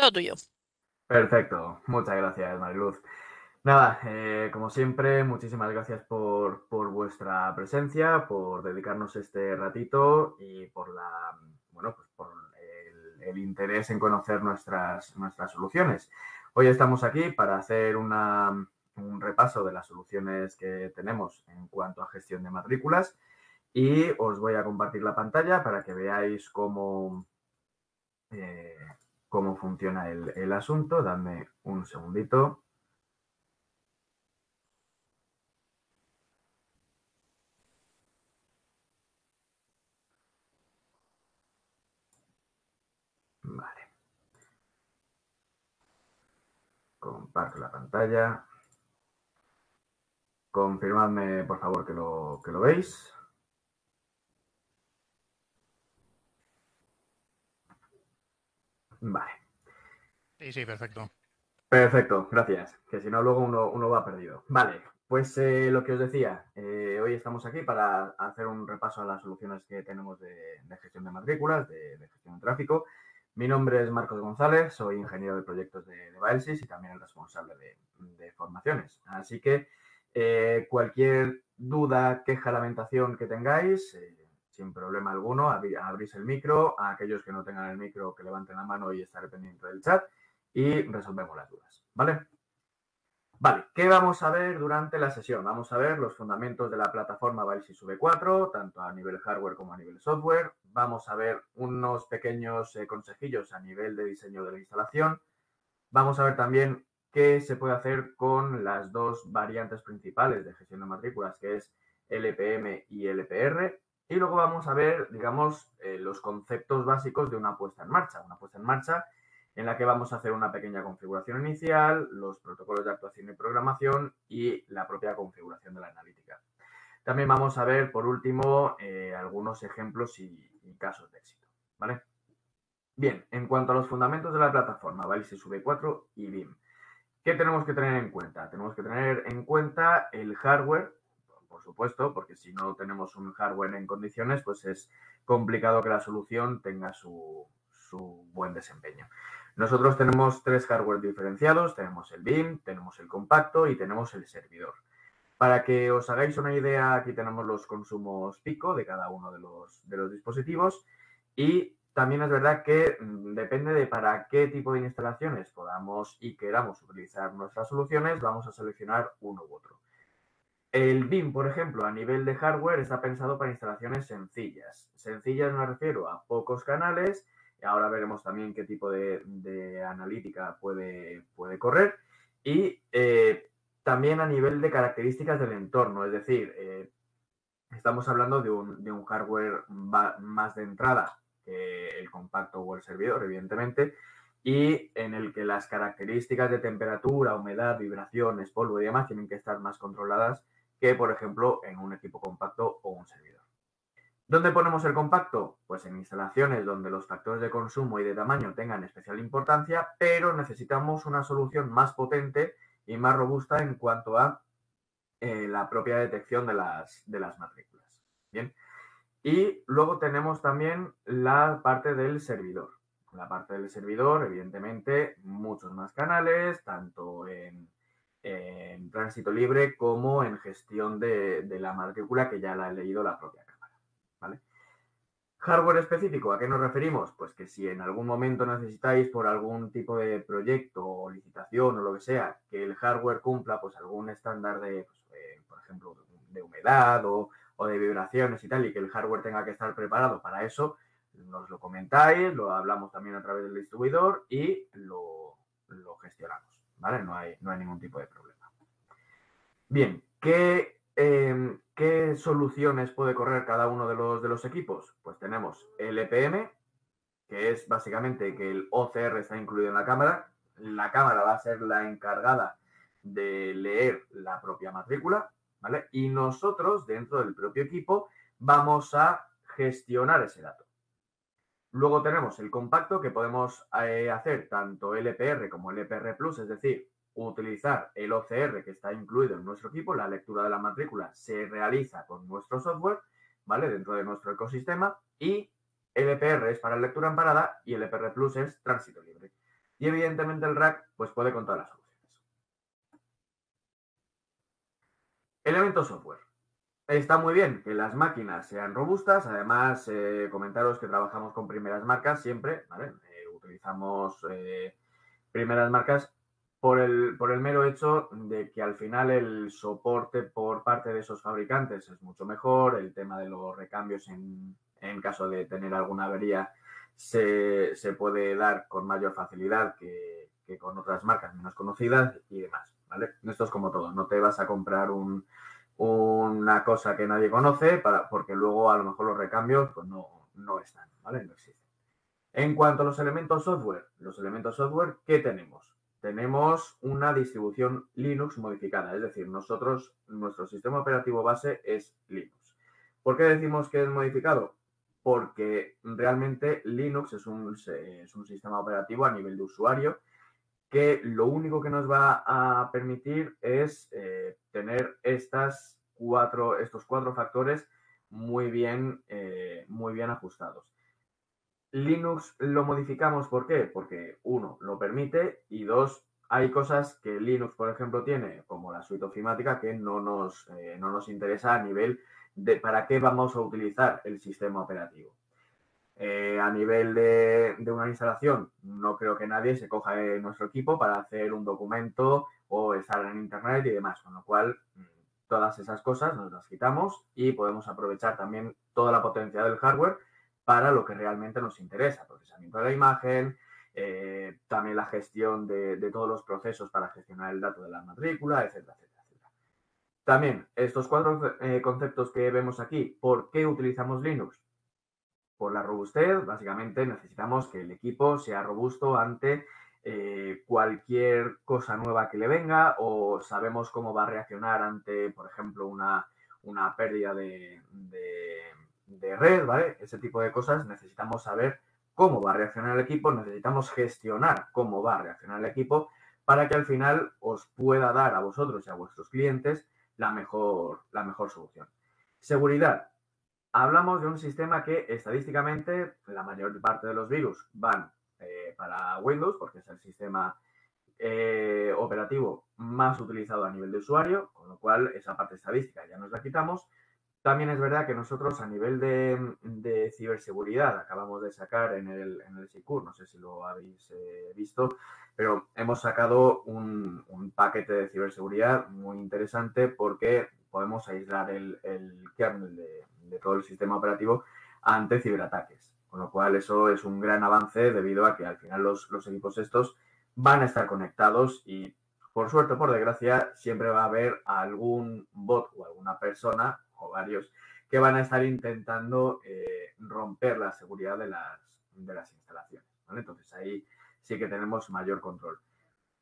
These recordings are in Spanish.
Todo tuyo. Perfecto, muchas gracias, Mariluz. Nada, como siempre, muchísimas gracias por vuestra presencia, por dedicarnos este ratito y por bueno, pues por el interés en conocer nuestras soluciones. Hoy estamos aquí para hacer un repaso de las soluciones que tenemos en cuanto a gestión de matrículas y os voy a compartir la pantalla para que veáis eh, cómo funciona el asunto. Dadme un segundito. Vale, comparto la pantalla. Confirmadme, por favor, que lo veis. Vale, Sí, sí, perfecto. perfecto, gracias. Que si no, luego uno va perdido. Vale, pues lo que os decía, hoy estamos aquí para hacer un repaso a las soluciones que tenemos de gestión de matrículas, de gestión de tráfico. Mi nombre es Marcos González, soy ingeniero de proyectos de Baelsys y también el responsable de formaciones. Así que cualquier duda, queja, lamentación que tengáis, sin problema alguno, abrís el micro. A aquellos que no tengan el micro, que levanten la mano y estaré pendiente del chat y resolvemos las dudas, ¿vale? Vale, ¿qué vamos a ver durante la sesión? Vamos a ver los fundamentos de la plataforma Baelsys V4, tanto a nivel hardware como a nivel software. Vamos a ver unos pequeños consejillos a nivel de diseño de la instalación. Vamos a ver también qué se puede hacer con las dos variantes principales de gestión de matrículas, que es LPM y LPR. Y luego vamos a ver, digamos, los conceptos básicos de una puesta en marcha. Una puesta en marcha en la que vamos a hacer una pequeña configuración inicial, los protocolos de actuación y programación y la propia configuración de la analítica. También vamos a ver, por último, algunos ejemplos y casos de éxito, ¿vale? Bien, en cuanto a los fundamentos de la plataforma, Baelsys V4 y BIM, ¿qué tenemos que tener en cuenta? Tenemos que tener en cuenta el hardware, por supuesto, porque si no tenemos un hardware en condiciones, pues es complicado que la solución tenga su buen desempeño. Nosotros tenemos tres hardware diferenciados, tenemos el BIM, tenemos el compacto y tenemos el servidor. Para que os hagáis una idea, aquí tenemos los consumos pico de cada uno de los dispositivos y también es verdad que depende de para qué tipo de instalaciones podamos y queramos utilizar nuestras soluciones, vamos a seleccionar uno u otro. El BIM, por ejemplo, a nivel de hardware está pensado para instalaciones sencillas. Sencillas me refiero a pocos canales. Ahora veremos también qué tipo de analítica puede correr. Y también a nivel de características del entorno. Es decir, estamos hablando de un hardware más de entrada que el compacto o el servidor, evidentemente, y en el que las características de temperatura, humedad, vibraciones, polvo y demás tienen que estar más controladas que, por ejemplo, en un equipo compacto o un servidor. ¿Dónde ponemos el compacto? Pues en instalaciones donde los factores de consumo y de tamaño tengan especial importancia, pero necesitamos una solución más potente y más robusta en cuanto a la propia detección de las matrículas. Bien. Y luego tenemos también la parte del servidor. La parte del servidor, evidentemente, muchos más canales, tanto en tránsito libre como en gestión de la matrícula, que ya la ha leído la propia cámara. ¿Vale? Hardware específico, ¿a qué nos referimos? Pues que si en algún momento necesitáis por algún tipo de proyecto o licitación o lo que sea, que el hardware cumpla pues algún estándar por ejemplo, de humedad o de vibraciones y tal, y que el hardware tenga que estar preparado para eso, nos lo comentáis, lo hablamos también a través del distribuidor y lo gestionamos, ¿vale? No hay ningún tipo de problema. Bien, ¿qué soluciones puede correr cada uno de los equipos? Pues tenemos el EPM, que es básicamente que el OCR está incluido en la cámara. La cámara va a ser la encargada de leer la propia matrícula, ¿vale? Y nosotros, dentro del propio equipo, vamos a gestionar ese dato. Luego tenemos el compacto, que podemos hacer tanto LPR como LPR Plus, es decir, utilizar el OCR que está incluido en nuestro equipo. La lectura de la matrícula se realiza con nuestro software, ¿vale? Dentro de nuestro ecosistema. Y LPR es para lectura en parada y LPR Plus es tránsito libre. Y evidentemente el rack pues puede con todas las soluciones. Elementos software. Está muy bien que las máquinas sean robustas. Además, comentaros que trabajamos con primeras marcas siempre, ¿vale? Utilizamos primeras marcas por el mero hecho de que al final el soporte por parte de esos fabricantes es mucho mejor. El tema de los recambios en caso de tener alguna avería se puede dar con mayor facilidad que con otras marcas menos conocidas y demás, ¿vale? Esto es como todo. No te vas a comprar una cosa que nadie conoce porque luego a lo mejor los recambios pues no están, ¿vale? No existen. En cuanto a los elementos software, ¿qué tenemos? Tenemos una distribución Linux modificada, es decir, nuestro sistema operativo base es Linux. ¿Por qué decimos que es modificado? Porque realmente Linux es un sistema operativo a nivel de usuario que lo único que nos va a permitir es tener estos cuatro factores muy bien ajustados. Linux lo modificamos, ¿por qué? Porque uno, lo permite y dos, hay cosas que Linux, por ejemplo, tiene, como la suite ofimática, que no nos interesa a nivel de para qué vamos a utilizar el sistema operativo. A nivel de una instalación, no creo que nadie se coja de nuestro equipo para hacer un documento o estar en internet y demás, con lo cual todas esas cosas nos las quitamos y podemos aprovechar también toda la potencia del hardware para lo que realmente nos interesa, procesamiento de la imagen, también la gestión de todos los procesos para gestionar el dato de la matrícula, etcétera, etcétera, etcétera. También estos cuatro conceptos que vemos aquí, ¿por qué utilizamos Linux? Por la robustez, básicamente necesitamos que el equipo sea robusto ante cualquier cosa nueva que le venga o sabemos cómo va a reaccionar ante, por ejemplo, una pérdida de red, ¿vale? Ese tipo de cosas necesitamos saber cómo va a reaccionar el equipo, necesitamos gestionar cómo va a reaccionar el equipo para que al final os pueda dar a vosotros y a vuestros clientes la mejor solución. Seguridad. Hablamos de un sistema que estadísticamente la mayor parte de los virus van para Windows, porque es el sistema operativo más utilizado a nivel de usuario, con lo cual esa parte estadística ya nos la quitamos. También es verdad que nosotros a nivel de ciberseguridad acabamos de sacar en el SICUR, no sé si lo habéis visto, pero hemos sacado un paquete de ciberseguridad muy interesante porque podemos aislar el kernel de todo el sistema operativo ante ciberataques. Con lo cual eso es un gran avance debido a que al final los equipos estos van a estar conectados y por suerte o por desgracia siempre va a haber algún bot o alguna persona o varios que van a estar intentando romper la seguridad de las instalaciones, ¿vale? Entonces ahí sí que tenemos mayor control.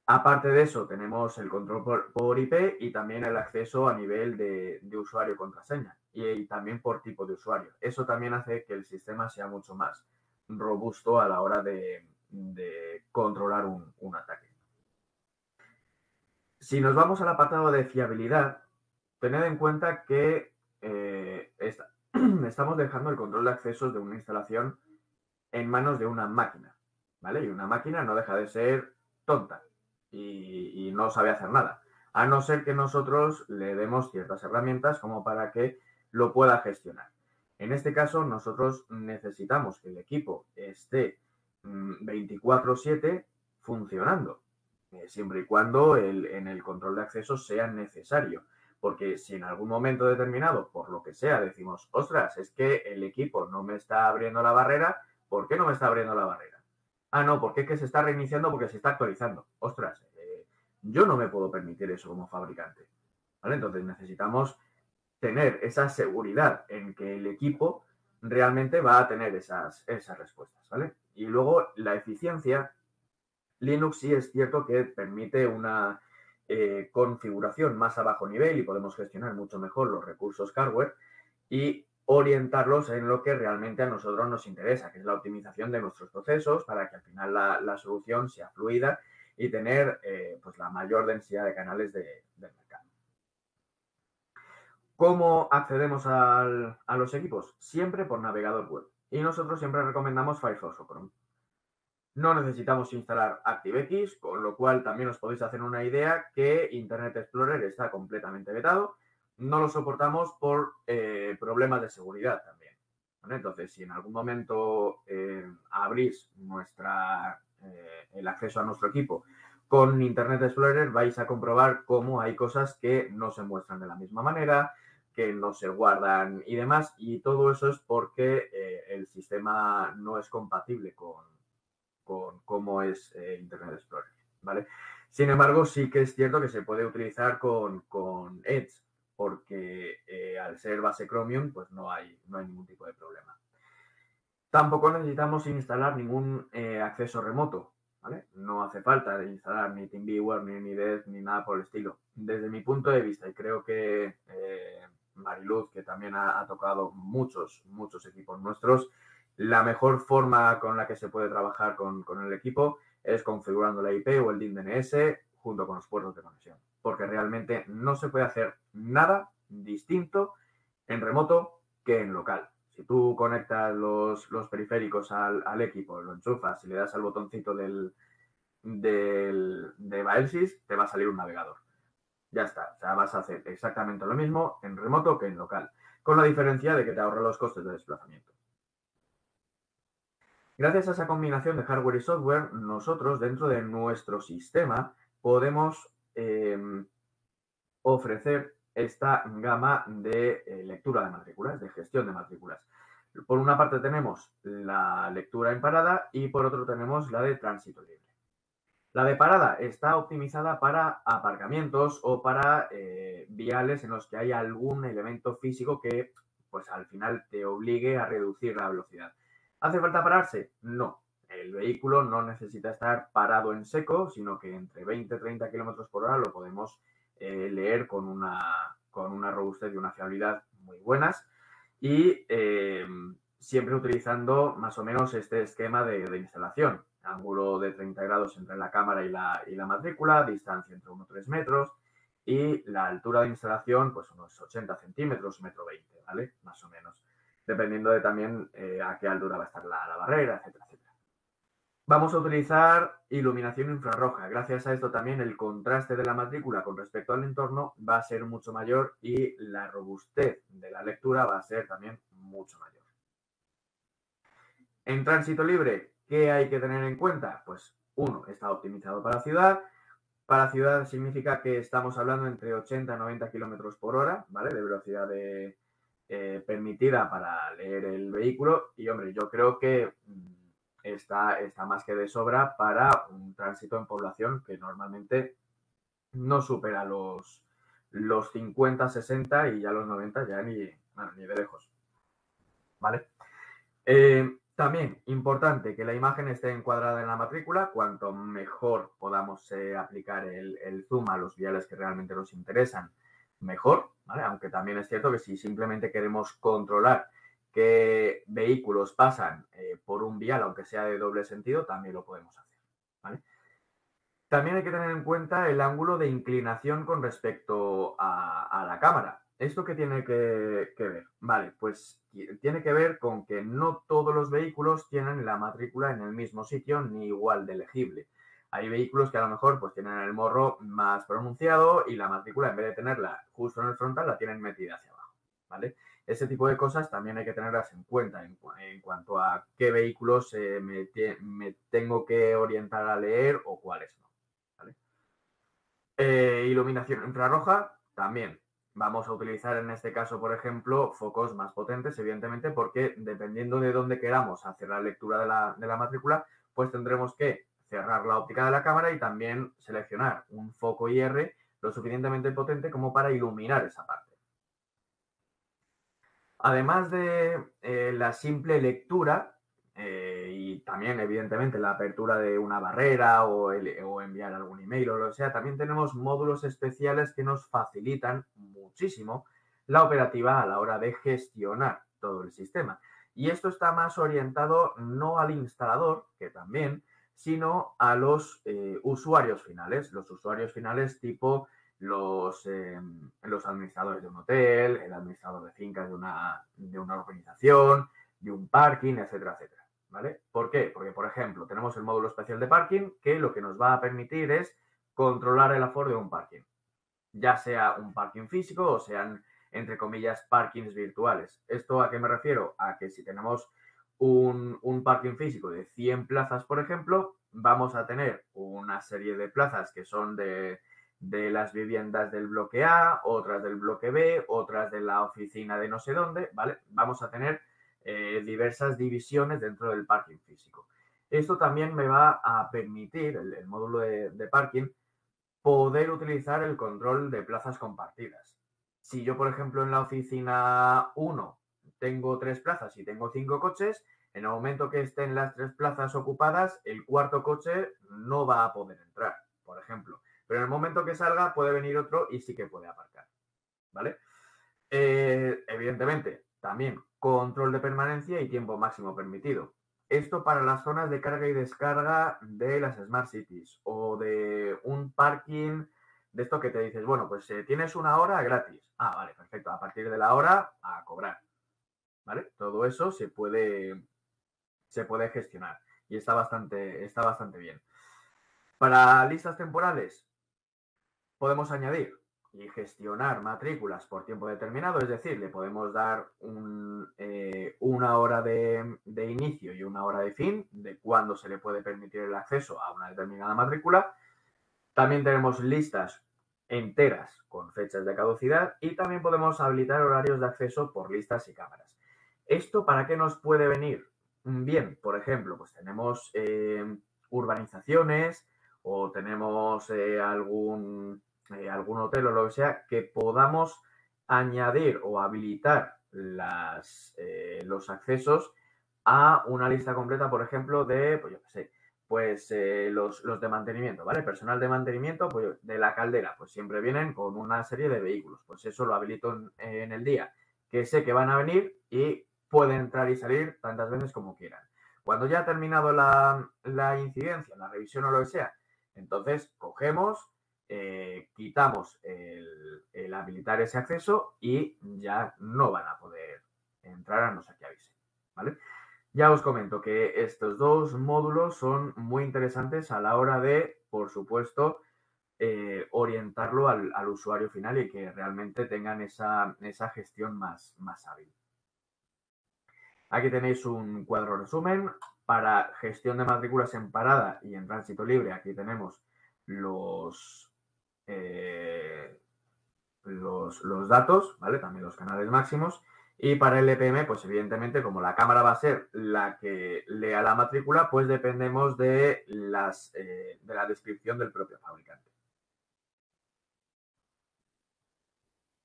Aparte de eso, tenemos el control por IP y también el acceso a nivel de usuario y contraseña y también por tipo de usuario. Eso también hace que el sistema sea mucho más robusto a la hora de controlar un ataque. Si nos vamos al apartado de fiabilidad, tened en cuenta que estamos dejando el control de accesos de una instalación en manos de una máquina, ¿vale? Y una máquina no deja de ser tonta y no sabe hacer nada, a no ser que nosotros le demos ciertas herramientas como para que lo pueda gestionar. En este caso, nosotros necesitamos que el equipo esté 24/7 funcionando, siempre y cuando en el control de acceso sea necesario. Porque si en algún momento determinado, por lo que sea, decimos, ostras, es que el equipo no me está abriendo la barrera, ¿por qué no me está abriendo la barrera? Ah, no, porque es que se está reiniciando porque se está actualizando. Ostras, yo no me puedo permitir eso como fabricante. ¿Vale? Entonces necesitamos tener esa seguridad en que el equipo realmente va a tener esas respuestas. ¿Vale? Y luego la eficiencia. Linux sí es cierto que permite una configuración más a bajo nivel y podemos gestionar mucho mejor los recursos hardware y orientarlos en lo que realmente a nosotros nos interesa, que es la optimización de nuestros procesos para que al final la solución sea fluida y tener pues la mayor densidad de canales del mercado. ¿Cómo accedemos a los equipos? Siempre por navegador web. Y nosotros siempre recomendamos Firefox o Chrome. No necesitamos instalar ActiveX, con lo cual también os podéis hacer una idea que Internet Explorer está completamente vetado. No lo soportamos por problemas de seguridad también. ¿Vale? Entonces, si en algún momento abrís el acceso a nuestro equipo con Internet Explorer, vais a comprobar cómo hay cosas que no se muestran de la misma manera, que no se guardan y demás, y todo eso es porque el sistema no es compatible con cómo es Internet Explorer, ¿vale? Sin embargo, sí que es cierto que se puede utilizar con Edge, porque al ser base Chromium, pues no hay ningún tipo de problema. Tampoco necesitamos instalar ningún acceso remoto, ¿vale? No hace falta instalar ni TeamViewer, ni Nidez, ni nada por el estilo. Desde mi punto de vista, y creo que Mariluz, que también ha tocado muchos equipos nuestros, la mejor forma con la que se puede trabajar con el equipo es configurando la IP o el DIN DNS junto con los puertos de conexión, porque realmente no se puede hacer nada distinto en remoto que en local. Si tú conectas los periféricos al equipo, lo enchufas y le das al botoncito de Baelsys, te va a salir un navegador. Ya está. O sea, vas a hacer exactamente lo mismo en remoto que en local, con la diferencia de que te ahorra los costes de desplazamiento. Gracias a esa combinación de hardware y software, nosotros dentro de nuestro sistema podemos ofrecer esta gama de lectura de matrículas, de gestión de matrículas. Por una parte tenemos la lectura en parada y por otro tenemos la de tránsito libre. La de parada está optimizada para aparcamientos o para viales en los que hay algún elemento físico que pues al final te obligue a reducir la velocidad. ¿Hace falta pararse? No. El vehículo no necesita estar parado en seco, sino que entre 20 y 30 kilómetros por hora lo podemos leer con una robustez y una fiabilidad muy buenas y siempre utilizando más o menos este esquema de instalación. Ángulo de 30 grados entre la cámara y la matrícula, distancia entre 1 y 3 metros y la altura de instalación, pues unos 80 centímetros, 1,20 m, ¿vale? Más o menos. Dependiendo de también a qué altura va a estar la barrera, etcétera, etcétera. Vamos a utilizar iluminación infrarroja. Gracias a esto también el contraste de la matrícula con respecto al entorno va a ser mucho mayor y la robustez de la lectura va a ser también mucho mayor. En tránsito libre, ¿qué hay que tener en cuenta? Pues uno, está optimizado para ciudad. Para ciudad significa que estamos hablando entre 80 y 90 kilómetros por hora, ¿vale? De velocidad permitida para leer el vehículo. Y, hombre, yo creo que está más que de sobra para un tránsito en población que normalmente no supera los 50, 60 y ya los 90 ya ni de lejos, ¿vale? También importante que la imagen esté encuadrada en la matrícula. Cuanto mejor podamos aplicar el zoom a los viales que realmente nos interesan, mejor, ¿vale? Aunque también es cierto que si simplemente queremos controlar qué vehículos pasan por un vial, aunque sea de doble sentido, también lo podemos hacer, ¿vale? También hay que tener en cuenta el ángulo de inclinación con respecto a la cámara. ¿Esto qué tiene que ver? Vale, pues tiene que ver con que no todos los vehículos tienen la matrícula en el mismo sitio ni igual de legible. Hay vehículos que a lo mejor pues tienen el morro más pronunciado y la matrícula en vez de tenerla justo en el frontal la tienen metida hacia abajo, ¿vale? Ese tipo de cosas también hay que tenerlas en cuenta en cuanto a qué vehículos me tengo que orientar a leer o cuáles no. ¿Vale? Iluminación infrarroja, también. Vamos a utilizar en este caso, por ejemplo, focos más potentes, evidentemente, porque dependiendo de dónde queramos hacer la lectura de la matrícula, pues tendremos que cerrar la óptica de la cámara y también seleccionar un foco IR lo suficientemente potente como para iluminar esa parte. Además de la simple lectura, y también, evidentemente, la apertura de una barrera o enviar algún email o lo que sea, también tenemos módulos especiales que nos facilitan muchísimo la operativa a la hora de gestionar todo el sistema. Y esto está más orientado no al instalador, que también, sino a los usuarios finales. Los usuarios finales tipo los administradores de un hotel, el administrador de fincas de una organización, de un parking, etcétera, etcétera. ¿vale? ¿Por qué? Porque, por ejemplo, tenemos el módulo especial de parking que lo que nos va a permitir es controlar el aforo de un parking, ya sea un parking físico o sean, entre comillas, parkings virtuales. ¿Esto a qué me refiero? A que si tenemos un parking físico de 100 plazas, por ejemplo, vamos a tener una serie de plazas que son de las viviendas del bloque A, otras del bloque B, otras de la oficina de no sé dónde, ¿vale? Vamos a tener diversas divisiones dentro del parking físico. Esto también me va a permitir, el módulo de parking, poder utilizar el control de plazas compartidas. Si yo, por ejemplo, en la oficina 1 tengo 3 plazas y tengo 5 coches, en el momento que estén las 3 plazas ocupadas, el cuarto coche no va a poder entrar, por ejemplo. Pero en el momento que salga puede venir otro y sí que puede aparcar, ¿vale? Evidentemente, también control de permanencia y tiempo máximo permitido. Esto para las zonas de carga y descarga de las Smart Cities o de un parking de esto que te dices, bueno, pues tienes una hora gratis. Ah, vale, perfecto. A partir de la hora a cobrar. ¿Vale? Todo eso se puede gestionar y está bastante bien. Para listas temporales, podemos añadir y gestionar matrículas por tiempo determinado, es decir, le podemos dar una hora de inicio y una hora de fin de cuándo se le puede permitir el acceso a una determinada matrícula. También tenemos listas enteras con fechas de caducidad y también podemos habilitar horarios de acceso por listas y cámaras. ¿Esto para qué nos puede venir? Bien, por ejemplo, pues tenemos urbanizaciones o tenemos algún hotel o lo que sea que podamos añadir o habilitar los accesos a una lista completa, por ejemplo, de, pues yo qué sé, pues los de mantenimiento, ¿vale? Personal de mantenimiento, pues de la caldera, pues siempre vienen con una serie de vehículos. Pues eso lo habilito en el día que sé que van a venir y pueden entrar y salir tantas veces como quieran. Cuando ya ha terminado la incidencia, la revisión o lo que sea, entonces cogemos, quitamos el habilitar ese acceso y ya no van a poder entrar a no ser que avise, ¿vale? Ya os comento que estos dos módulos son muy interesantes a la hora de, por supuesto, orientarlo al usuario final y que realmente tengan esa gestión más hábil. Aquí tenéis un cuadro resumen. Para gestión de matrículas en parada y en tránsito libre, aquí tenemos los datos, ¿vale? También los canales máximos. Y para el EPM, pues evidentemente, como la cámara va a ser la que lea la matrícula, pues dependemos de la descripción del propio fabricante.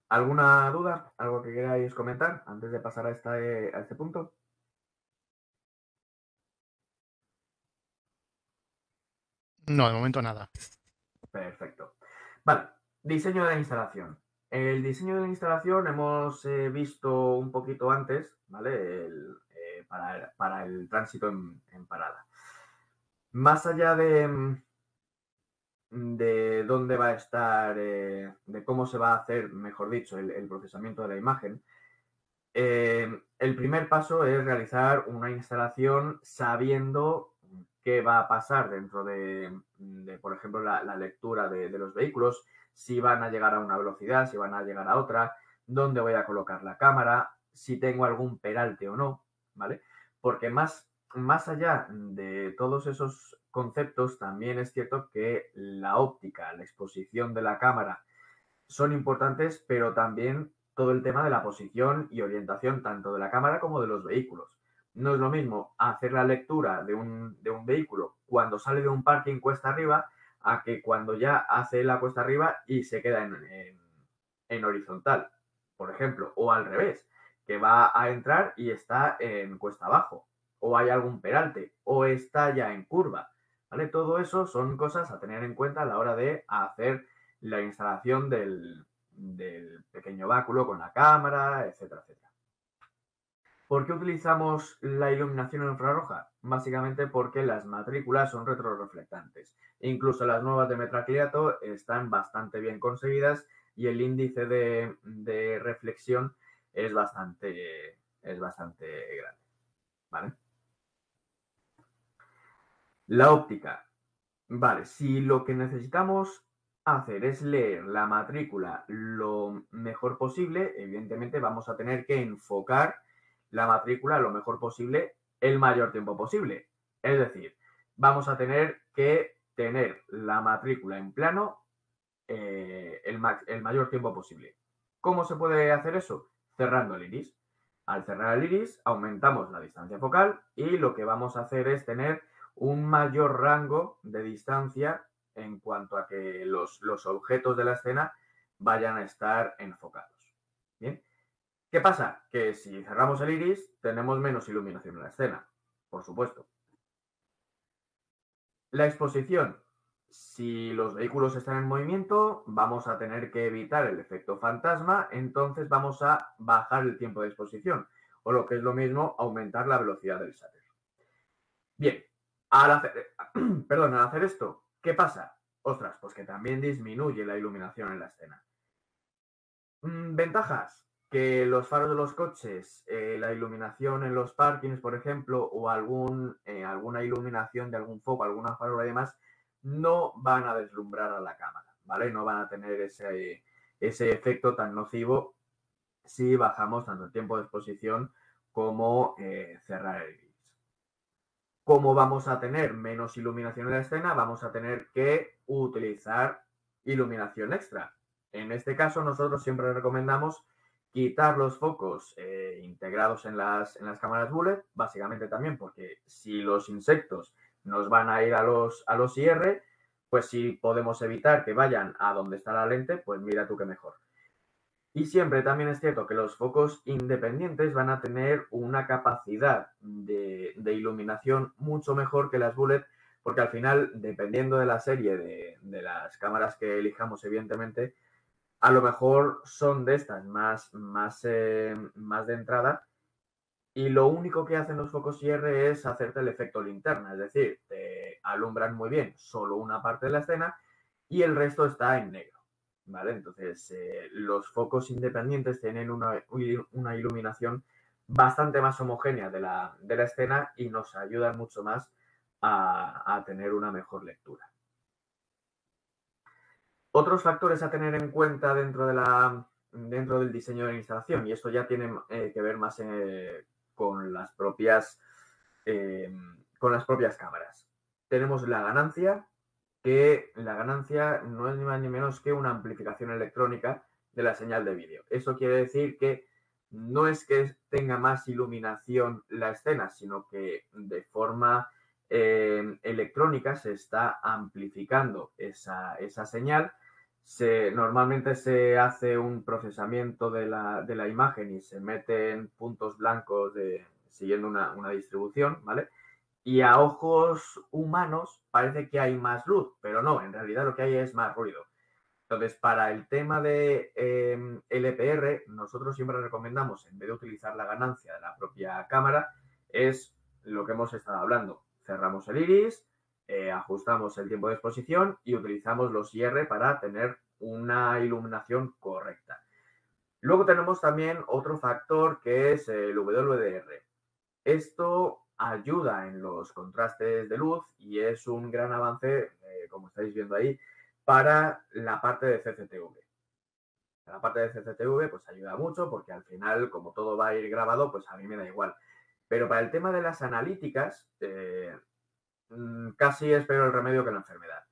¿Alguna duda? ¿Algo que queráis comentar antes de pasar a este punto? No, de momento nada. Perfecto. Vale, diseño de la instalación. El diseño de la instalación hemos visto un poquito antes, ¿vale? Para el tránsito en parada. Más allá de dónde va a estar, de cómo se va a hacer, mejor dicho, el procesamiento de la imagen, el primer paso es realizar una instalación sabiendo qué va a pasar dentro por ejemplo, la lectura de los vehículos, si van a llegar a una velocidad, si van a llegar a otra, dónde voy a colocar la cámara, si tengo algún peralte o no, ¿vale? Porque más allá de todos esos conceptos, también es cierto que la óptica, la exposición de la cámara son importantes, pero también todo el tema de la posición y orientación tanto de la cámara como de los vehículos. No es lo mismo hacer la lectura de un vehículo cuando sale de un parking cuesta arriba a que cuando ya hace la cuesta arriba y se queda en horizontal, por ejemplo, o al revés, que va a entrar y está en cuesta abajo, o hay algún peralte, o está ya en curva. ¿Vale? Todo eso son cosas a tener en cuenta a la hora de hacer la instalación del pequeño báculo con la cámara, etcétera, etcétera. ¿Por qué utilizamos la iluminación infrarroja? Básicamente porque las matrículas son retroreflectantes. Incluso las nuevas de Metracliato están bastante bien conseguidas y el índice de reflexión es bastante grande. ¿Vale? La óptica. Vale, si lo que necesitamos hacer es leer la matrícula lo mejor posible, evidentemente vamos a tener que enfocar la matrícula lo mejor posible el mayor tiempo posible. Es decir, vamos a tener que tener la matrícula en plano el mayor tiempo posible. ¿Cómo se puede hacer eso? Cerrando el iris. Al cerrar el iris, aumentamos la distancia focal y lo que vamos a hacer es tener un mayor rango de distancia en cuanto a que los objetos de la escena vayan a estar enfocados. ¿Bien? ¿Qué pasa? Que si cerramos el iris, tenemos menos iluminación en la escena, por supuesto. La exposición. Si los vehículos están en movimiento, vamos a tener que evitar el efecto fantasma, entonces vamos a bajar el tiempo de exposición, o lo que es lo mismo, aumentar la velocidad del shutter. Bien, al hacer esto, ¿qué pasa? Ostras, pues que también disminuye la iluminación en la escena. Ventajas, que los faros de los coches, la iluminación en los parkings, por ejemplo, o alguna iluminación de algún foco, alguna farola y demás, no van a deslumbrar a la cámara, ¿vale? No van a tener ese efecto tan nocivo si bajamos tanto el tiempo de exposición como cerrar el iris. Como vamos a tener menos iluminación en la escena, vamos a tener que utilizar iluminación extra. En este caso, nosotros siempre recomendamos quitar los focos integrados en las cámaras bullet, básicamente también porque si los insectos nos van a ir a los IR, pues si podemos evitar que vayan a donde está la lente, pues mira tú qué mejor. Y siempre también es cierto que los focos independientes van a tener una capacidad de iluminación mucho mejor que las bullet, porque al final, dependiendo de la serie de las cámaras que elijamos, evidentemente, a lo mejor son de estas más de entrada y lo único que hacen los focos IR es hacerte el efecto linterna, es decir, te alumbran muy bien solo una parte de la escena y el resto está en negro. ¿Vale? Entonces, los focos independientes tienen una iluminación bastante más homogénea de la escena y nos ayudan mucho más a tener una mejor lectura. Otros factores a tener en cuenta dentro del diseño de la instalación, y esto ya tiene que ver más con las propias cámaras. Tenemos la ganancia, que la ganancia no es ni más ni menos que una amplificación electrónica de la señal de vídeo. Eso quiere decir que no es que tenga más iluminación la escena, sino que de forma electrónica se está amplificando esa señal. Normalmente se hace un procesamiento de la imagen y se meten puntos blancos siguiendo una distribución, ¿vale? Y a ojos humanos parece que hay más luz, pero no, en realidad lo que hay es más ruido. Entonces, para el tema de LPR, nosotros siempre recomendamos, en vez de utilizar la ganancia de la propia cámara, es lo que hemos estado hablando. Cerramos el iris, ajustamos el tiempo de exposición y utilizamos los IR para tener una iluminación correcta. Luego tenemos también otro factor que es el WDR. Esto ayuda en los contrastes de luz y es un gran avance, como estáis viendo ahí, para la parte de CCTV. La parte de CCTV pues ayuda mucho porque al final, como todo va a ir grabado, pues a mí me da igual. Pero para el tema de las analíticas, casi es peor el remedio que la enfermedad.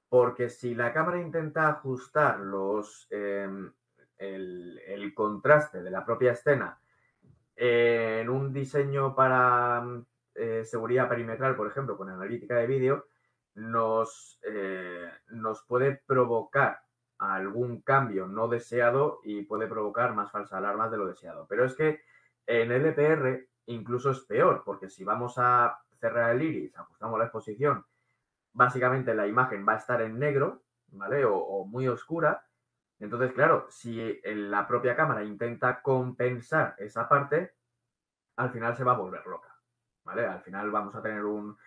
Porque si la cámara intenta ajustar el contraste de la propia escena en un diseño para seguridad perimetral, por ejemplo, con analítica de vídeo, nos puede provocar algún cambio no deseado y puede provocar más falsas alarmas de lo deseado. Pero es que en LPR incluso es peor, porque si vamos a cerrar el iris, ajustamos la exposición, básicamente la imagen va a estar en negro, ¿vale? O muy oscura. Entonces, claro, si la propia cámara intenta compensar esa parte, al final se va a volver loca, ¿vale? Al final vamos a tener un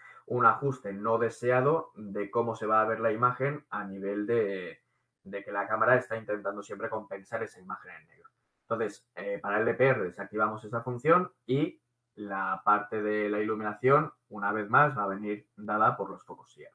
ajuste no deseado de cómo se va a ver la imagen a nivel de que la cámara está intentando siempre compensar esa imagen en negro. Entonces, para el LPR desactivamos esa función y la parte de la iluminación, una vez más, va a venir dada por los focos IR.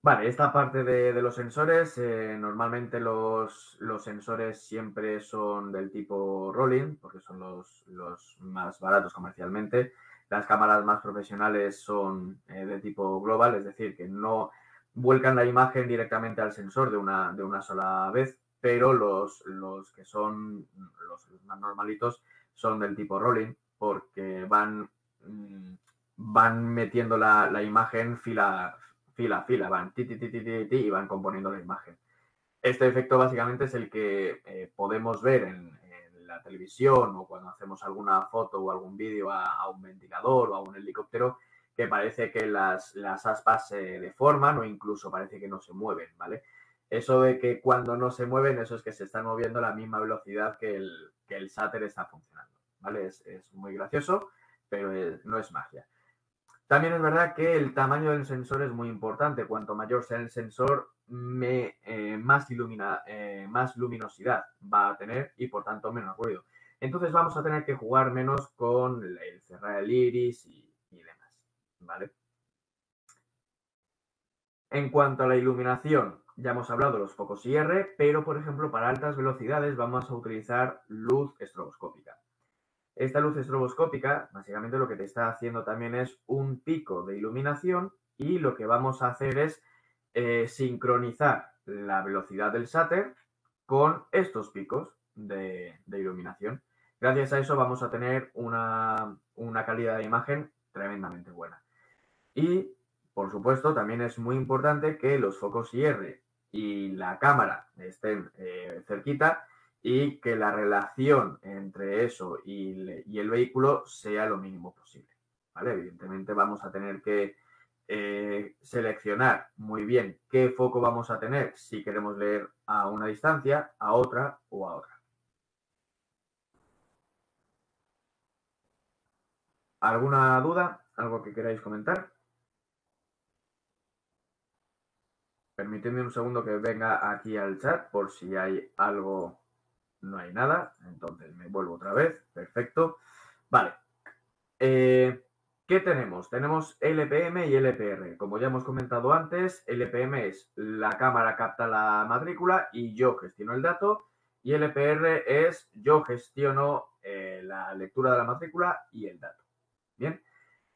Vale, esta parte de los sensores, normalmente los sensores siempre son del tipo rolling, porque son los más baratos comercialmente. Las cámaras más profesionales son de tipo global, es decir, que no vuelcan la imagen directamente al sensor de una sola vez, pero los que son los más normalitos son del tipo rolling, porque van metiendo la imagen fila a fila, van y van componiendo la imagen. Este efecto básicamente es el que podemos ver en la televisión o cuando hacemos alguna foto o algún vídeo a un ventilador o a un helicóptero, que parece que las aspas se deforman o incluso parece que no se mueven, ¿vale? Eso de que cuando no se mueven, eso es que se están moviendo a la misma velocidad que el sáter está funcionando, ¿vale? Es muy gracioso, pero no es magia. También es verdad que el tamaño del sensor es muy importante. Cuanto mayor sea el sensor, más luminosidad va a tener y por tanto menos ruido. Entonces vamos a tener que jugar menos con el cerrar el iris y demás, ¿vale? En cuanto a la iluminación, ya hemos hablado de los focos IR, pero por ejemplo para altas velocidades vamos a utilizar luz estroboscópica. Esta luz estroboscópica, básicamente lo que te está haciendo también es un pico de iluminación y lo que vamos a hacer es sincronizar la velocidad del sáter con estos picos de iluminación. Gracias a eso vamos a tener una calidad de imagen tremendamente buena. Y, por supuesto, también es muy importante que los focos IR y la cámara estén cerquita y que la relación entre eso y el vehículo sea lo mínimo posible, ¿vale? Evidentemente vamos a tener que seleccionar muy bien qué foco vamos a tener si queremos leer a una distancia, a otra o a otra. ¿Alguna duda? ¿Algo que queráis comentar? Permitidme un segundo que venga aquí al chat por si hay algo. No hay nada, entonces me vuelvo otra vez. Perfecto. Vale. ¿Qué tenemos? Tenemos LPM y LPR. Como ya hemos comentado antes, LPM es la cámara capta la matrícula y yo gestiono el dato. Y LPR es yo gestiono la lectura de la matrícula y el dato. Bien.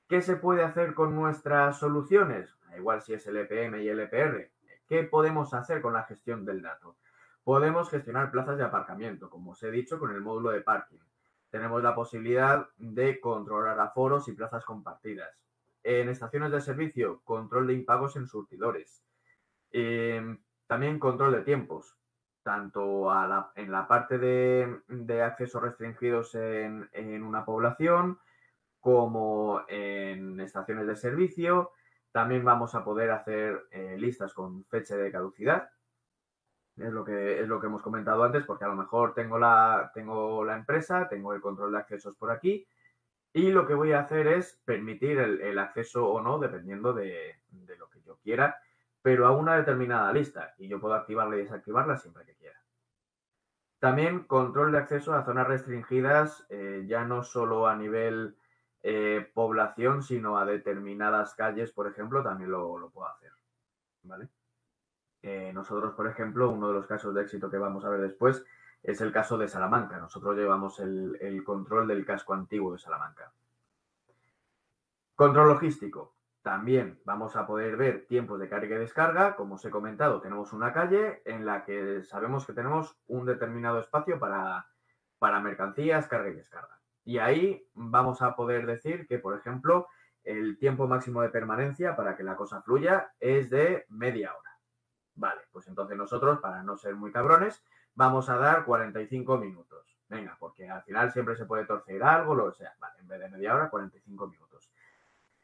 ¿Qué se puede hacer con nuestras soluciones? Da igual si es LPM y LPR. ¿Qué podemos hacer con la gestión del dato? Podemos gestionar plazas de aparcamiento, como os he dicho, con el módulo de parking. Tenemos la posibilidad de controlar aforos y plazas compartidas. En estaciones de servicio, control de impagos en surtidores. También control de tiempos, tanto en la parte de accesos restringidos en una población, como en estaciones de servicio. También vamos a poder hacer listas con fecha de caducidad. Es lo que hemos comentado antes, porque a lo mejor tengo la empresa, tengo el control de accesos por aquí y lo que voy a hacer es permitir el acceso o no, dependiendo de lo que yo quiera, pero a una determinada lista y yo puedo activarla y desactivarla siempre que quiera. También control de acceso a zonas restringidas, ya no solo a nivel población, sino a determinadas calles, por ejemplo, también lo puedo hacer, ¿vale? Nosotros, por ejemplo, uno de los casos de éxito que vamos a ver después es el caso de Salamanca. Nosotros llevamos el control del casco antiguo de Salamanca. Control logístico. También vamos a poder ver tiempos de carga y descarga. Como os he comentado, tenemos una calle en la que sabemos que tenemos un determinado espacio para mercancías, carga y descarga. Y ahí vamos a poder decir que, por ejemplo, el tiempo máximo de permanencia para que la cosa fluya es de media hora. Vale, pues entonces nosotros, para no ser muy cabrones, vamos a dar 45 minutos. Venga, porque al final siempre se puede torcer algo, lo que sea. Vale, en vez de media hora, 45 minutos.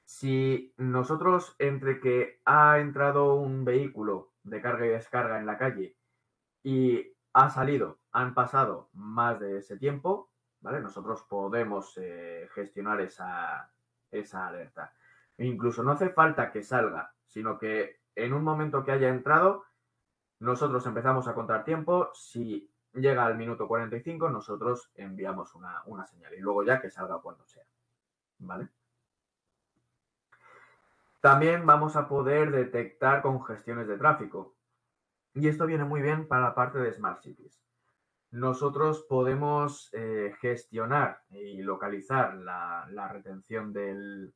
Si nosotros, entre que ha entrado un vehículo de carga y descarga en la calle y ha salido, han pasado más de ese tiempo, ¿vale? Nosotros podemos gestionar esa alerta. E incluso no hace falta que salga, sino que en un momento que haya entrado, nosotros empezamos a contar tiempo. Si llega al minuto 45, nosotros enviamos una señal y luego ya que salga cuando sea, ¿vale? También vamos a poder detectar congestiones de tráfico. Y esto viene muy bien para la parte de Smart Cities. Nosotros podemos gestionar y localizar la retención del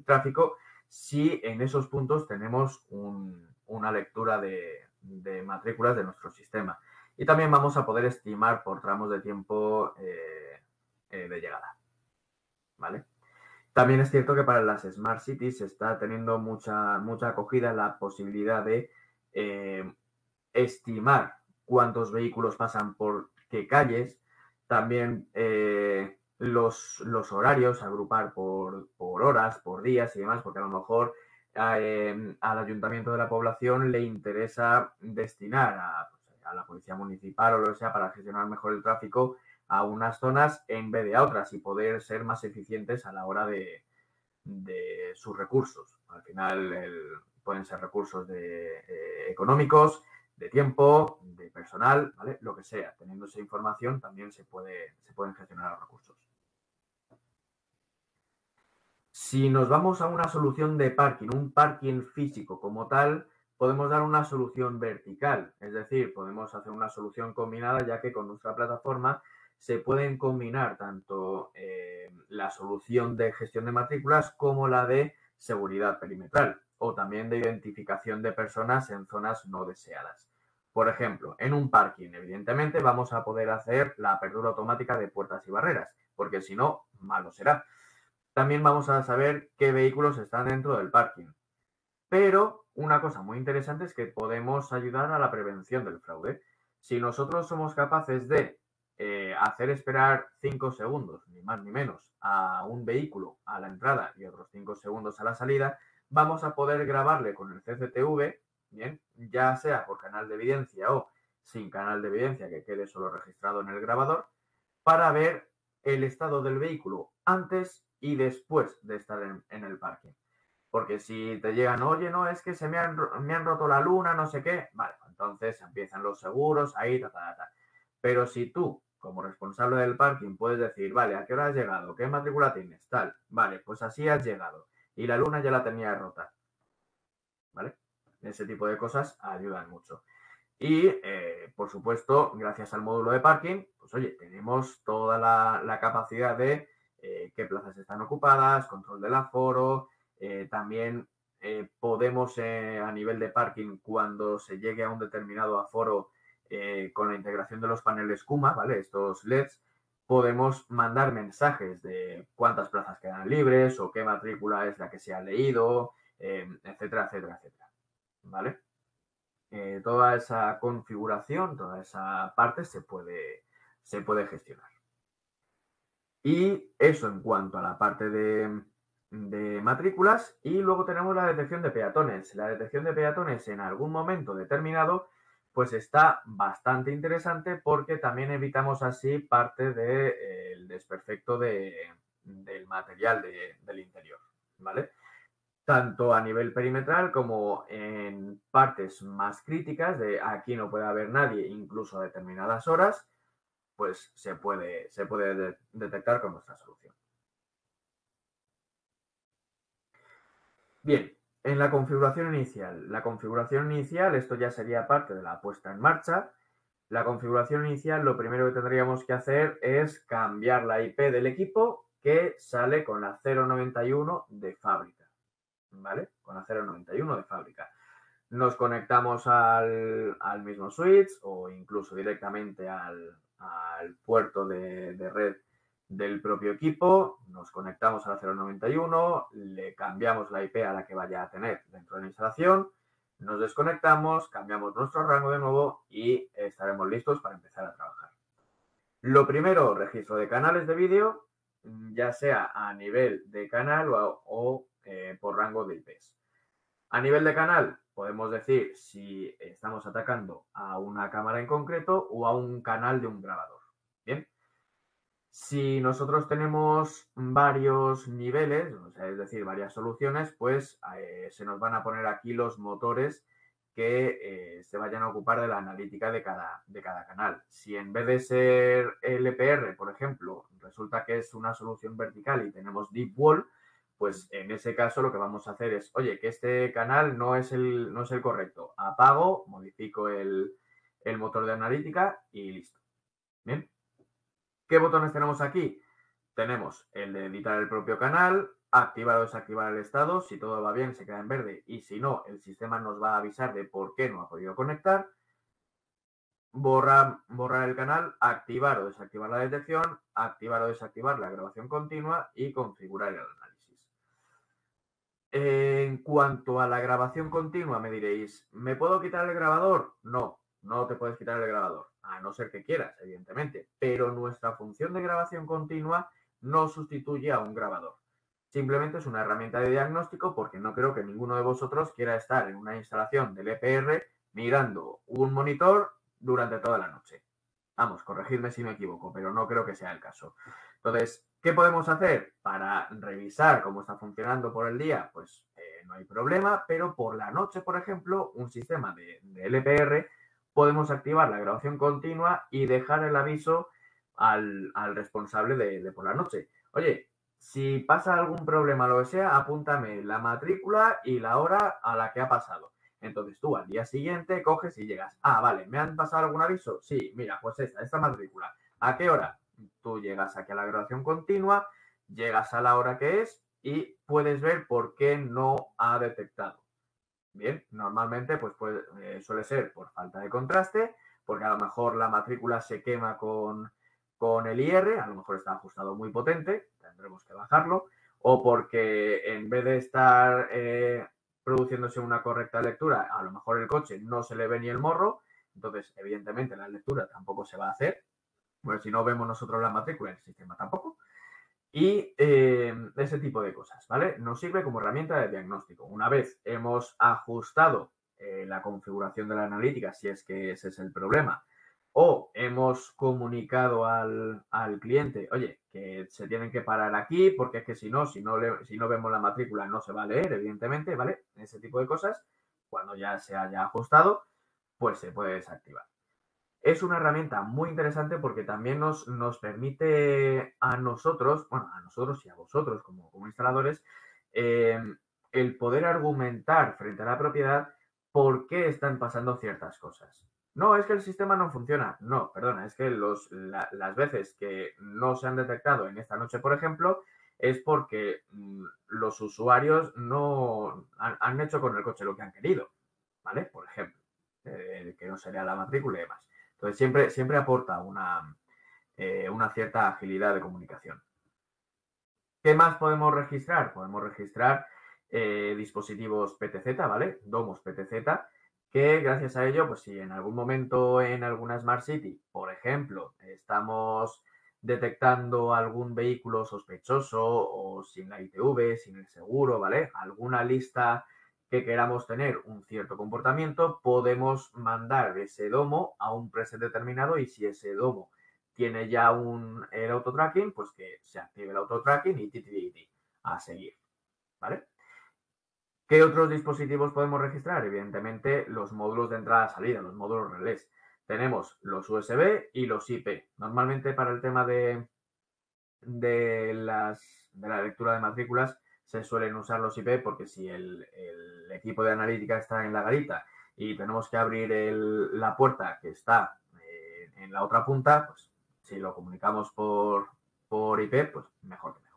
tráfico si en esos puntos tenemos una lectura de matrículas de nuestro sistema. Y también vamos a poder estimar por tramos de tiempo de llegada. ¿Vale? También es cierto que para las Smart Cities se está teniendo mucha acogida la posibilidad de estimar cuántos vehículos pasan por qué calles, también los horarios, agrupar por horas, por días y demás, porque a lo mejor al ayuntamiento de la población le interesa destinar a la policía municipal o lo que sea para gestionar mejor el tráfico a unas zonas en vez de a otras y poder ser más eficientes a la hora de sus recursos. Al final pueden ser recursos económicos, de tiempo, de personal, ¿vale? Lo que sea. Teniendo esa información también se pueden gestionar los recursos. Si nos vamos a una solución de parking, un parking físico como tal, podemos dar una solución vertical. Es decir, podemos hacer una solución combinada ya que con nuestra plataforma se pueden combinar tanto la solución de gestión de matrículas como la de seguridad perimetral o también de identificación de personas en zonas no deseadas. Por ejemplo, en un parking, evidentemente, vamos a poder hacer la apertura automática de puertas y barreras, porque si no, malo será. También vamos a saber qué vehículos están dentro del parking. Pero una cosa muy interesante es que podemos ayudar a la prevención del fraude. Si nosotros somos capaces de hacer esperar 5 segundos, ni más ni menos, a un vehículo a la entrada y otros 5 segundos a la salida, vamos a poder grabarle con el CCTV, bien, ya sea por canal de evidencia o sin canal de evidencia que quede solo registrado en el grabador, para ver el estado del vehículo antes y después de estar en el parking. Porque si te llegan, oye, no, es que me han roto la luna, no sé qué, vale, entonces empiezan los seguros, ahí, ta. Pero si tú, como responsable del parking, puedes decir, vale, ¿a qué hora has llegado? ¿Qué matrícula tienes? Tal, vale, pues así has llegado. Y la luna ya la tenía rota, ¿vale? Ese tipo de cosas ayudan mucho. Y, por supuesto, gracias al módulo de parking, pues oye, tenemos toda la capacidad de qué plazas están ocupadas, control del aforo, también podemos a nivel de parking, cuando se llegue a un determinado aforo con la integración de los paneles Kuma, ¿vale? Estos LEDs, podemos mandar mensajes de cuántas plazas quedan libres o qué matrícula es la que se ha leído, etcétera, etcétera, etcétera, ¿vale? Toda esa configuración, toda esa parte se puede gestionar. Y eso en cuanto a la parte de matrículas. Y luego tenemos la detección de peatones. La detección de peatones en algún momento determinado pues está bastante interesante porque también evitamos así parte del desperfecto del material del interior, ¿vale? Tanto a nivel perimetral como en partes más críticas de aquí no puede haber nadie, incluso a determinadas horas, pues se puede detectar con nuestra solución. Bien, en la configuración inicial, esto ya sería parte de la puesta en marcha. La configuración inicial, lo primero que tendríamos que hacer es cambiar la IP del equipo que sale con la 091 de fábrica, ¿vale? Con la 091 de fábrica. Nos conectamos al mismo switch o incluso directamente al puerto de red del propio equipo, nos conectamos a la 091, le cambiamos la IP a la que vaya a tener dentro de la instalación, nos desconectamos, cambiamos nuestro rango de nuevo y estaremos listos para empezar a trabajar. Lo primero, registro de canales de vídeo, ya sea a nivel de canal o por rango de IPs. A nivel de canal, podemos decir si estamos atacando a una cámara en concreto o a un canal de un grabador. Bien. Si nosotros tenemos varios niveles, o sea, es decir, varias soluciones, pues se nos van a poner aquí los motores que se vayan a ocupar de la analítica de cada canal. Si en vez de ser LPR, por ejemplo, resulta que es una solución vertical y tenemos Deep Wall, pues en ese caso lo que vamos a hacer es, oye, que este canal no es el correcto. Apago, modifico el motor de analítica y listo. Bien. ¿Qué botones tenemos aquí? Tenemos el de editar el propio canal, activar o desactivar el estado. Si todo va bien, se queda en verde. Y si no, el sistema nos va a avisar de por qué no ha podido conectar. Borrar el canal, activar o desactivar la detección, activar o desactivar la grabación continua y configurar el análisis. En cuanto a la grabación continua, me diréis, ¿me puedo quitar el grabador? No, no te puedes quitar el grabador, a no ser que quieras, evidentemente. Pero nuestra función de grabación continua no sustituye a un grabador. Simplemente es una herramienta de diagnóstico porque no creo que ninguno de vosotros quiera estar en una instalación del EPR mirando un monitor durante toda la noche. Vamos, corregidme si me equivoco, pero no creo que sea el caso. Entonces, ¿qué podemos hacer para revisar cómo está funcionando por el día? Pues no hay problema, pero por la noche, por ejemplo, un sistema de LPR, podemos activar la grabación continua y dejar el aviso al responsable de por la noche. Oye, si pasa algún problema, lo que sea, apúntame la matrícula y la hora a la que ha pasado. Entonces tú al día siguiente coges y llegas. Ah, vale, ¿me han pasado algún aviso? Sí, mira, pues esta matrícula. ¿A qué hora? Tú llegas aquí a la grabación continua, llegas a la hora que es y puedes ver por qué no ha detectado. Bien, normalmente pues suele ser por falta de contraste, porque a lo mejor la matrícula se quema con el IR, a lo mejor está ajustado muy potente, tendremos que bajarlo, o porque en vez de estar produciéndose una correcta lectura, a lo mejor el coche no se le ve ni el morro, entonces evidentemente la lectura tampoco se va a hacer, pues si no vemos nosotros la matrícula, el sistema tampoco. Y ese tipo de cosas, ¿vale? Nos sirve como herramienta de diagnóstico. Una vez hemos ajustado la configuración de la analítica, si es que ese es el problema, o hemos comunicado al cliente, oye, que se tienen que parar aquí, porque es que si no vemos la matrícula no se va a leer, evidentemente, ¿vale? Ese tipo de cosas, cuando ya se haya ajustado, pues se puede desactivar. Es una herramienta muy interesante porque también nos permite a nosotros, bueno, a nosotros y a vosotros como instaladores, el poder argumentar frente a la propiedad por qué están pasando ciertas cosas. No, es que el sistema no funciona. No, perdona, es que las veces que no se han detectado en esta noche, por ejemplo, es porque los usuarios no han hecho con el coche lo que han querido, ¿vale? Por ejemplo, que no sería la matrícula y demás. Entonces, siempre aporta una cierta agilidad de comunicación. ¿Qué más podemos registrar? Podemos registrar dispositivos PTZ, ¿vale? Domos PTZ, que gracias a ello, pues si en algún momento en alguna Smart City, por ejemplo, estamos detectando algún vehículo sospechoso o sin la ITV, sin el seguro, ¿vale? Alguna lista que queramos tener un cierto comportamiento, podemos mandar ese domo a un preset determinado y si ese domo tiene ya el auto-tracking, pues que se active el auto-tracking y a seguir, ¿vale? ¿Qué otros dispositivos podemos registrar? Evidentemente, los módulos de entrada-salida, los módulos relés. Tenemos los USB y los IP. Normalmente para el tema de la lectura de matrículas se suelen usar los IP porque si el equipo de analítica está en la garita y tenemos que abrir la puerta que está en la otra punta, pues si lo comunicamos por IP, pues mejor que mejor.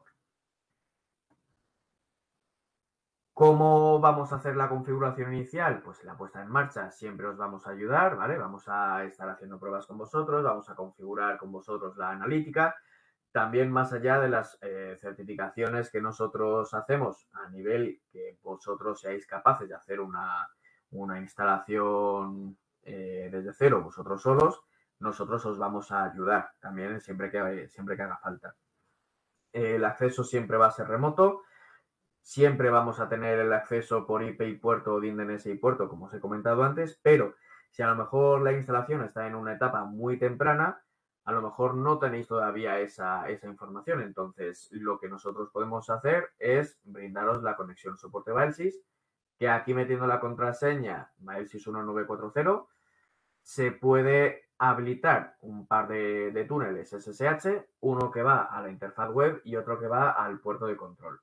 ¿Cómo vamos a hacer la configuración inicial? Pues la puesta en marcha siempre os vamos a ayudar, ¿vale? Vamos a estar haciendo pruebas con vosotros, vamos a configurar con vosotros la analítica. También más allá de las certificaciones que nosotros hacemos a nivel que vosotros seáis capaces de hacer una instalación desde cero vosotros solos, nosotros os vamos a ayudar también siempre que haga falta. El acceso siempre va a ser remoto. Siempre vamos a tener el acceso por IP y puerto o DNS y puerto, como os he comentado antes, pero si a lo mejor la instalación está en una etapa muy temprana, a lo mejor no tenéis todavía esa información. Entonces, lo que nosotros podemos hacer es brindaros la conexión soporte BALSIS que aquí metiendo la contraseña mailsys1940 se puede habilitar un par de túneles SSH, uno que va a la interfaz web y otro que va al puerto de control.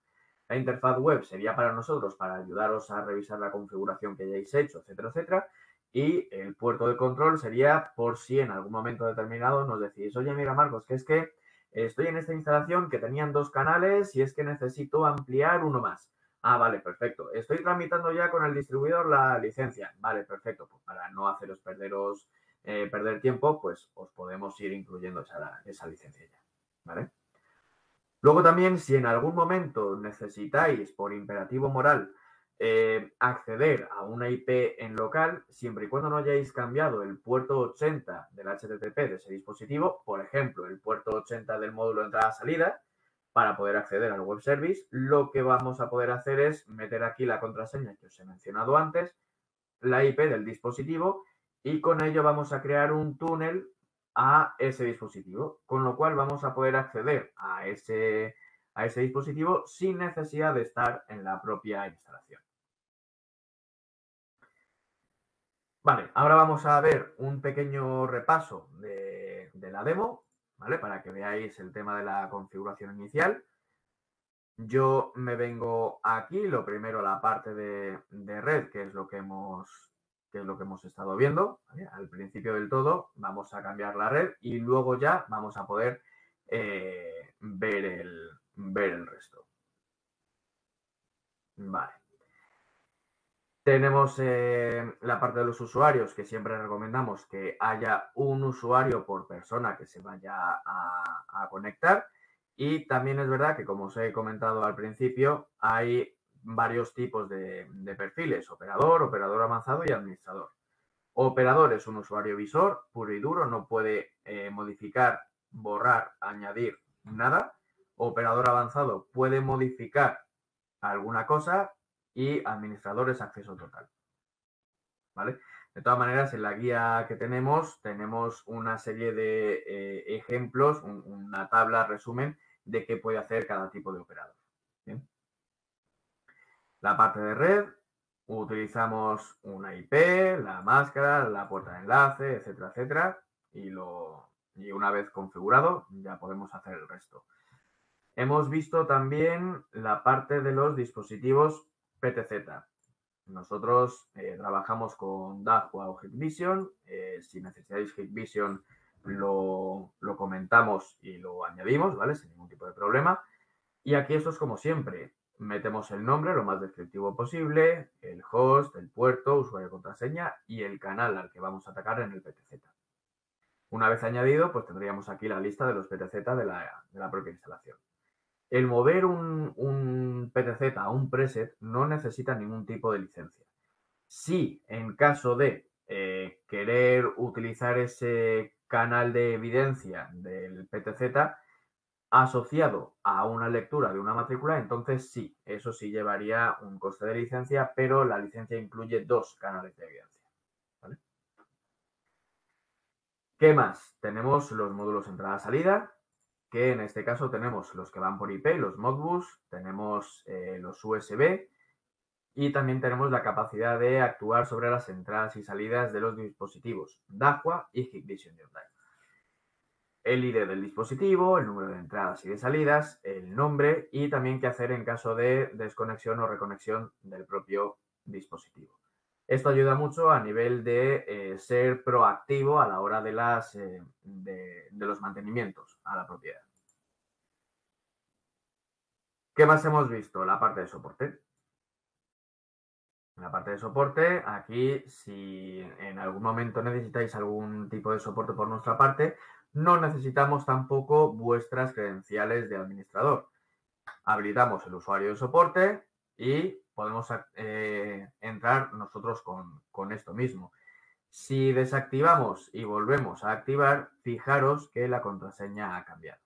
La interfaz web sería para nosotros, para ayudaros a revisar la configuración que hayáis hecho, etcétera, etcétera. Y el puerto de control sería por si en algún momento determinado nos decís, oye, mira, Marcos, que es que estoy en esta instalación que tenían 2 canales y es que necesito ampliar uno más. Ah, vale, perfecto. Estoy tramitando ya con el distribuidor la licencia. Vale, perfecto. Pues para no haceros perder tiempo, pues os podemos ir incluyendo esa licencia ya. ¿Vale? Luego también, si en algún momento necesitáis, por imperativo moral, acceder a una IP en local, siempre y cuando no hayáis cambiado el puerto 80 del HTTP de ese dispositivo, por ejemplo, el puerto 80 del módulo de entrada-salida, para poder acceder al web service, lo que vamos a poder hacer es meter aquí la contraseña que os he mencionado antes, la IP del dispositivo, y con ello vamos a crear un túnel a ese dispositivo, con lo cual vamos a poder acceder a ese dispositivo sin necesidad de estar en la propia instalación. Vale, ahora vamos a ver un pequeño repaso de la demo, ¿vale? Para que veáis el tema de la configuración inicial. Yo me vengo aquí, lo primero la parte de red, que es lo que hemos estado viendo, ¿vale? Al principio del todo vamos a cambiar la red y luego ya vamos a poder ver el resto. Vale. Tenemos la parte de los usuarios, que siempre recomendamos que haya un usuario por persona que se vaya a conectar. Y también es verdad que, como os he comentado al principio, hay varios tipos de perfiles: operador, operador avanzado y administrador. Operador es un usuario visor, puro y duro, no puede modificar, borrar, añadir nada. Operador avanzado puede modificar alguna cosa y administrador es acceso total. ¿Vale? De todas maneras, en la guía que tenemos una serie de ejemplos, una tabla resumen de qué puede hacer cada tipo de operador. ¿Bien? La parte de red, utilizamos una IP, la máscara, la puerta de enlace, etcétera, etcétera. Y una vez configurado, ya podemos hacer el resto. Hemos visto también la parte de los dispositivos PTZ. Nosotros trabajamos con Dahua o Hikvision. Si necesitáis Hikvision, lo comentamos y lo añadimos, ¿vale? Sin ningún tipo de problema. Y aquí esto es como siempre. Metemos el nombre lo más descriptivo posible, el host, el puerto, usuario, contraseña y el canal al que vamos a atacar en el PTZ. Una vez añadido, pues tendríamos aquí la lista de los PTZ de la propia instalación. El mover un PTZ a un preset no necesita ningún tipo de licencia. Si en caso de querer utilizar ese canal de evidencia del PTZ asociado a una lectura de una matrícula, entonces sí, eso sí llevaría un coste de licencia, pero la licencia incluye 2 canales de evidencia. ¿Vale? ¿Qué más? Tenemos los módulos entrada-salida, que en este caso tenemos los que van por IP, los Modbus, tenemos los USB y también tenemos la capacidad de actuar sobre las entradas y salidas de los dispositivos Dahua y Hikvision online. El ID del dispositivo, el número de entradas y de salidas, el nombre y también qué hacer en caso de desconexión o reconexión del propio dispositivo. Esto ayuda mucho a nivel de ser proactivo a la hora de los mantenimientos a la propiedad. ¿Qué más hemos visto? La parte de soporte. En la parte de soporte, aquí, si en algún momento necesitáis algún tipo de soporte por nuestra parte, no necesitamos tampoco vuestras credenciales de administrador. Habilitamos el usuario de soporte y podemos entrar nosotros con esto mismo. Si desactivamos y volvemos a activar, fijaros que la contraseña ha cambiado,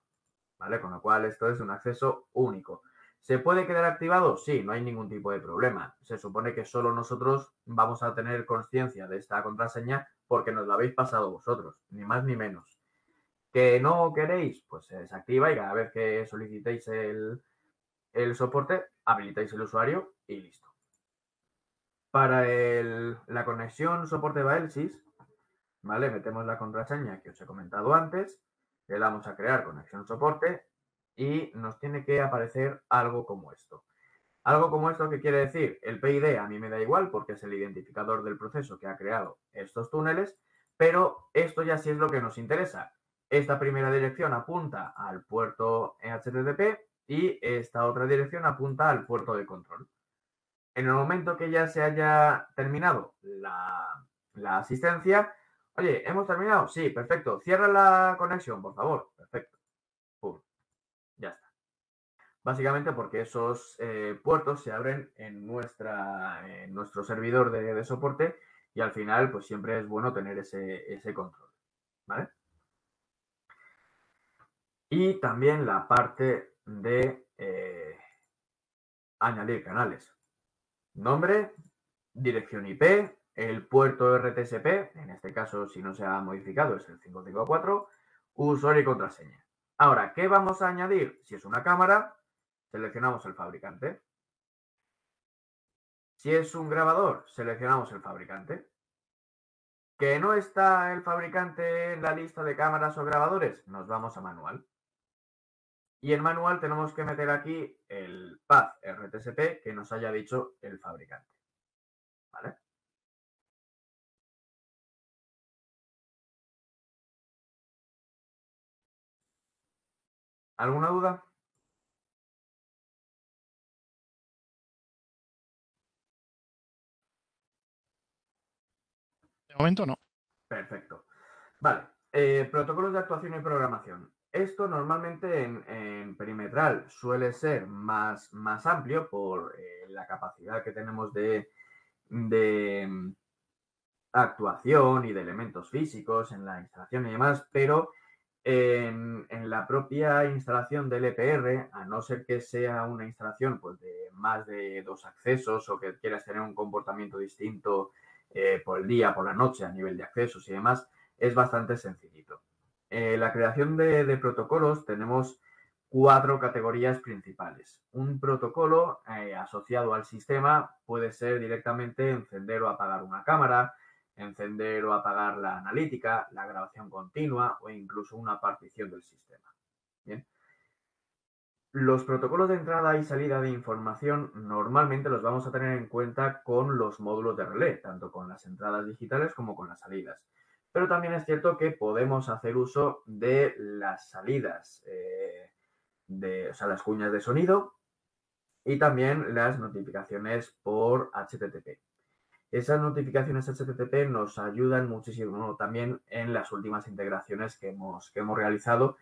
¿vale? Con lo cual esto es un acceso único. ¿Se puede quedar activado? Sí, no hay ningún tipo de problema. Se supone que solo nosotros vamos a tener conciencia de esta contraseña porque nos la habéis pasado vosotros, ni más ni menos. ¿Que no queréis? Pues se desactiva y cada vez que solicitéis el soporte, habilitáis el usuario y listo. Para la conexión soporte Baelsys, ¿vale? Metemos la contraseña que os he comentado antes, le damos a crear conexión soporte y nos tiene que aparecer algo como esto. Algo como esto, ¿qué quiere decir? El PID a mí me da igual porque es el identificador del proceso que ha creado estos túneles, pero esto ya sí es lo que nos interesa. Esta primera dirección apunta al puerto HTTP y esta otra dirección apunta al puerto de control. En el momento que ya se haya terminado la asistencia, oye, ¿hemos terminado? Sí, perfecto. Cierra la conexión, por favor. Perfecto. Pum. Ya está. Básicamente porque esos puertos se abren en nuestro servidor de soporte y al final pues siempre es bueno tener ese control. ¿Vale? Y también la parte de añadir canales. Nombre, dirección IP, el puerto RTSP, en este caso si no se ha modificado es el 554, usuario y contraseña. Ahora, ¿qué vamos a añadir? Si es una cámara, seleccionamos el fabricante. Si es un grabador, seleccionamos el fabricante. ¿Que no está el fabricante en la lista de cámaras o grabadores? Nos vamos a manual. Y en manual tenemos que meter aquí el path RTSP que nos haya dicho el fabricante. ¿Vale? ¿Alguna duda? De momento no. Perfecto. Vale. Protocolos de actuación y programación. Esto normalmente en perimetral suele ser más amplio por la capacidad que tenemos de actuación y de elementos físicos en la instalación y demás, pero en la propia instalación del EPR, a no ser que sea una instalación pues, de más de 2 accesos o que quieras tener un comportamiento distinto por el día, por la noche a nivel de accesos y demás, es bastante sencillito. La creación de protocolos tenemos 4 categorías principales. Un protocolo asociado al sistema puede ser directamente encender o apagar una cámara, encender o apagar la analítica, la grabación continua o incluso una partición del sistema. Bien. Los protocolos de entrada y salida de información normalmente los vamos a tener en cuenta con los módulos de relé, tanto con las entradas digitales como con las salidas. Pero también es cierto que podemos hacer uso de las salidas, o sea, las cuñas de sonido y también las notificaciones por HTTP. Esas notificaciones HTTP nos ayudan muchísimo también en las últimas integraciones que hemos realizado,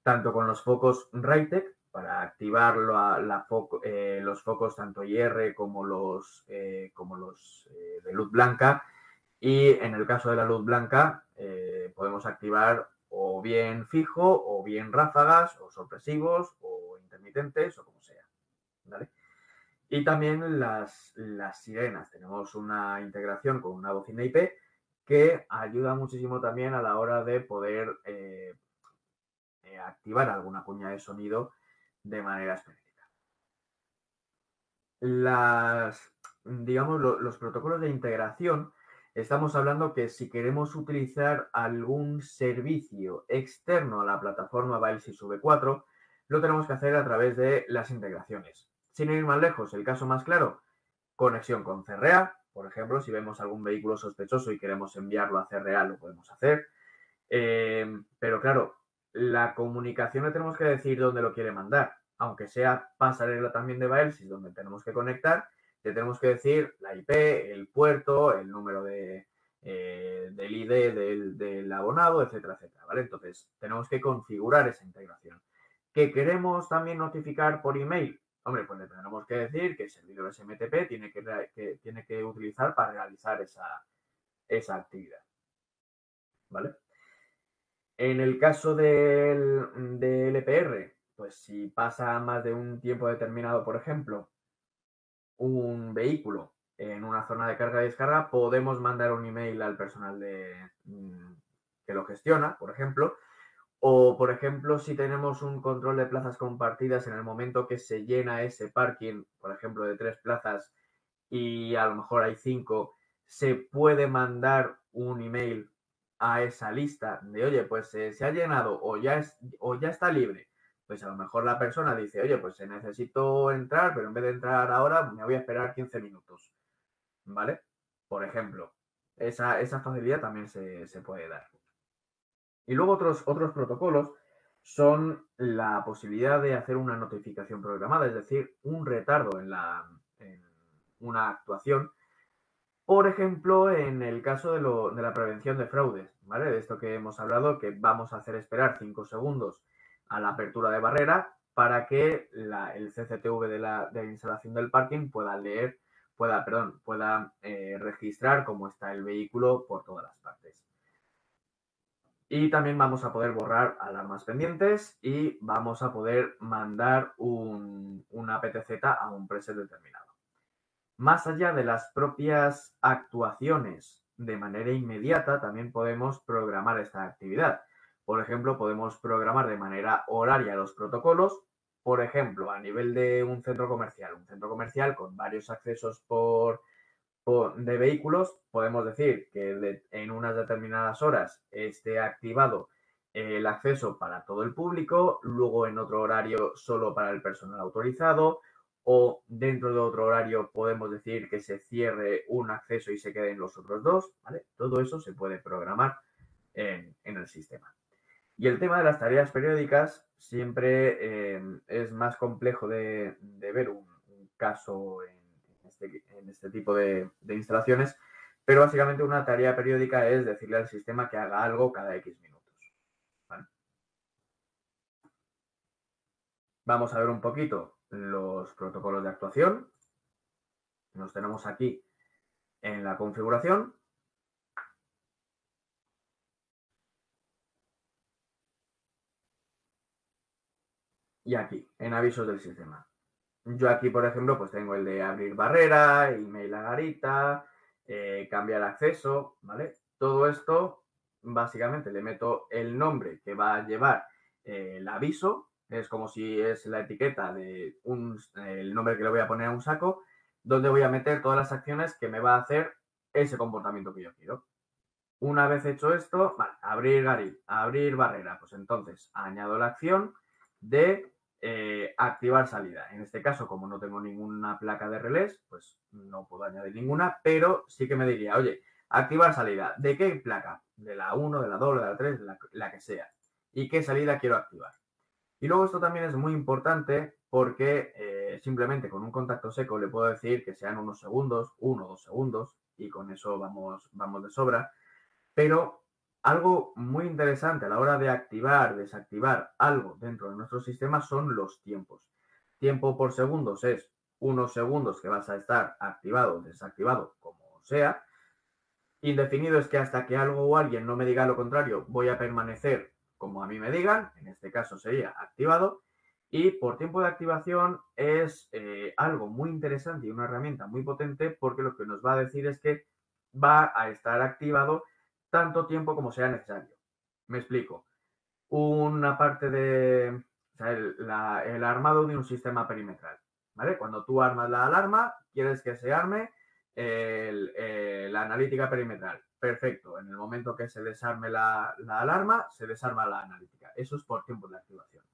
tanto con los focos Raytec para activar los focos tanto IR como los de luz blanca. Y en el caso de la luz blanca, podemos activar o bien fijo, o bien ráfagas, o sorpresivos, o intermitentes, o como sea. ¿Vale? Y también las sirenas. Tenemos una integración con una bocina IP que ayuda muchísimo también a la hora de poder activar alguna cuña de sonido de manera específica. Digamos, los protocolos de integración, estamos hablando que si queremos utilizar algún servicio externo a la plataforma Baelsys V4, lo tenemos que hacer a través de las integraciones. Sin ir más lejos, el caso más claro, conexión con CRA, por ejemplo, si vemos algún vehículo sospechoso y queremos enviarlo a CRA, lo podemos hacer. Pero claro, la comunicación le tenemos que decir dónde lo quiere mandar. Aunque sea pasarela también de Baelsys, donde tenemos que conectar, le tenemos que decir la IP, el puerto, el número del ID del abonado, etcétera, etcétera. ¿Vale? Entonces, tenemos que configurar esa integración. ¿Que queremos también notificar por email? Hombre, pues le tenemos que decir que el servidor SMTP tiene que utilizar para realizar esa actividad. ¿Vale? En el caso del EPR, pues si pasa más de un tiempo determinado, por ejemplo, un vehículo en una zona de carga y descarga, podemos mandar un email al personal que lo gestiona, por ejemplo. O, por ejemplo, si tenemos un control de plazas compartidas en el momento que se llena ese parking, por ejemplo, de 3 plazas y a lo mejor hay 5, se puede mandar un email a esa lista de, oye, pues se ha llenado o ya está libre. Pues a lo mejor la persona dice, oye, pues necesito entrar, pero en vez de entrar ahora me voy a esperar 15 minutos. ¿Vale? Por ejemplo, esa facilidad también se puede dar. Y luego otros protocolos son la posibilidad de hacer una notificación programada, es decir, un retardo en una actuación. Por ejemplo, en el caso de la prevención de fraudes, ¿vale? De esto que hemos hablado, que vamos a hacer esperar 5 segundos a la apertura de barrera para que el CCTV de la instalación del parking pueda registrar cómo está el vehículo por todas las partes. Y también vamos a poder borrar alarmas pendientes y vamos a poder mandar una PTZ a un preset determinado. Más allá de las propias actuaciones de manera inmediata, también podemos programar esta actividad. Por ejemplo, podemos programar de manera horaria los protocolos. Por ejemplo, a nivel de un centro comercial con varios accesos de vehículos, podemos decir que en unas determinadas horas esté activado el acceso para todo el público, luego en otro horario solo para el personal autorizado, o dentro de otro horario podemos decir que se cierre un acceso y se queden los otros dos, ¿vale? Todo eso se puede programar en el sistema. Y el tema de las tareas periódicas siempre es más complejo de ver un caso en este tipo de instalaciones, pero básicamente una tarea periódica es decirle al sistema que haga algo cada X minutos. ¿Vale? Vamos a ver un poquito los protocolos de actuación. Los tenemos aquí en la configuración. Y aquí, en avisos del sistema. Yo aquí, por ejemplo, pues tengo el de abrir barrera, email a garita, cambiar acceso, ¿vale? Todo esto, básicamente, le meto el nombre que va a llevar el aviso, es como si es la etiqueta de el nombre que le voy a poner a un saco, donde voy a meter todas las acciones que me va a hacer ese comportamiento que yo quiero. Una vez hecho esto, vale, abrir barrera, pues entonces añado la acción de activar salida. En este caso, como no tengo ninguna placa de relés, pues no puedo añadir ninguna, pero sí que me diría, oye, activar salida. ¿De qué placa? De la 1, de la 2, de la 3, de la que sea. ¿Y qué salida quiero activar? Y luego esto también es muy importante porque simplemente con un contacto seco le puedo decir que sean unos segundos, 1 o 2 segundos, y con eso vamos de sobra. Pero algo muy interesante a la hora de activar, desactivar algo dentro de nuestro sistema son los tiempos. Tiempo por segundos es unos segundos que vas a estar activado o desactivado, como sea. Indefinido es que hasta que algo o alguien no me diga lo contrario, voy a permanecer como a mí me digan, en este caso sería activado. Y por tiempo de activación es algo muy interesante y una herramienta muy potente porque lo que nos va a decir es que va a estar activado tanto tiempo como sea necesario. Me explico. Una parte de o sea, el armado de un sistema perimetral. ¿Vale? Cuando tú armas la alarma, quieres que se arme la analítica perimetral. Perfecto. En el momento que se desarme la alarma, se desarma la analítica. Eso es por tiempo de activación.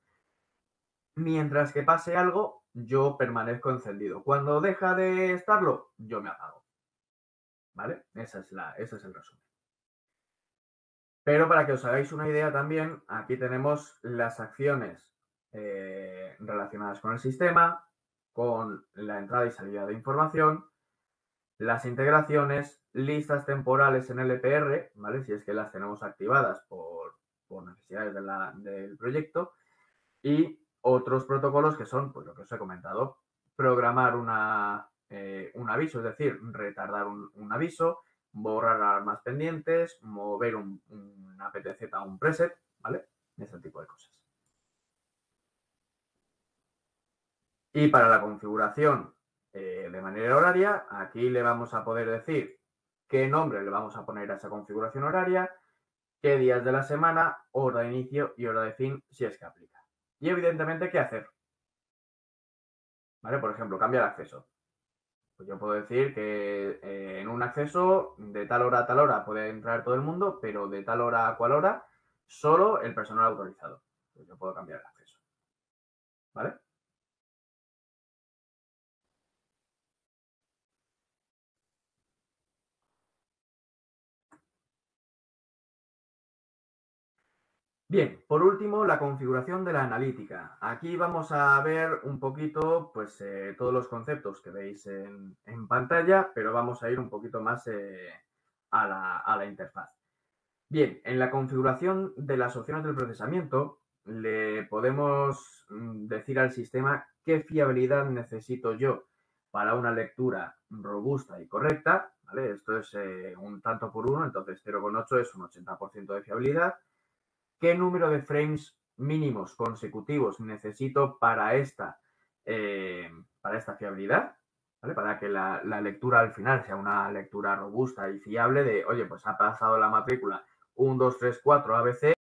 Mientras que pase algo, yo permanezco encendido. Cuando deja de estarlo, yo me apago. ¿Vale? Ese es el resumen. Pero para que os hagáis una idea también, aquí tenemos las acciones relacionadas con el sistema, con la entrada y salida de información, las integraciones, listas temporales en LPR, ¿vale? Si es que las tenemos activadas por necesidades del proyecto, y otros protocolos que son, pues lo que os he comentado, programar un aviso, es decir, retardar un aviso, borrar alarmas pendientes, mover una PTZ a un preset, ¿vale? Ese tipo de cosas. Y para la configuración de manera horaria, aquí le vamos a poder decir qué nombre le vamos a poner a esa configuración horaria, qué días de la semana, hora de inicio y hora de fin, si es que aplica. Y evidentemente, qué hacer. ¿Vale? Por ejemplo, cambiar acceso. Pues yo puedo decir que en un acceso de tal hora a tal hora puede entrar todo el mundo, pero de tal hora a cual hora solo el personal autorizado. Pues yo puedo cambiar el acceso. ¿Vale? Bien, por último, la configuración de la analítica. Aquí vamos a ver un poquito pues, todos los conceptos que veis en pantalla, pero vamos a ir un poquito más a la interfaz. Bien, en la configuración de las opciones del procesamiento, le podemos decir al sistema qué fiabilidad necesito yo para una lectura robusta y correcta. ¿Vale? Esto es un tanto por uno, entonces 0,8 es un 80% de fiabilidad. ¿Qué número de frames mínimos consecutivos necesito para esta fiabilidad? ¿Vale? Para que la lectura al final sea una lectura robusta y fiable de, oye, pues ha pasado la matrícula 1, 2, 3, 4 ABC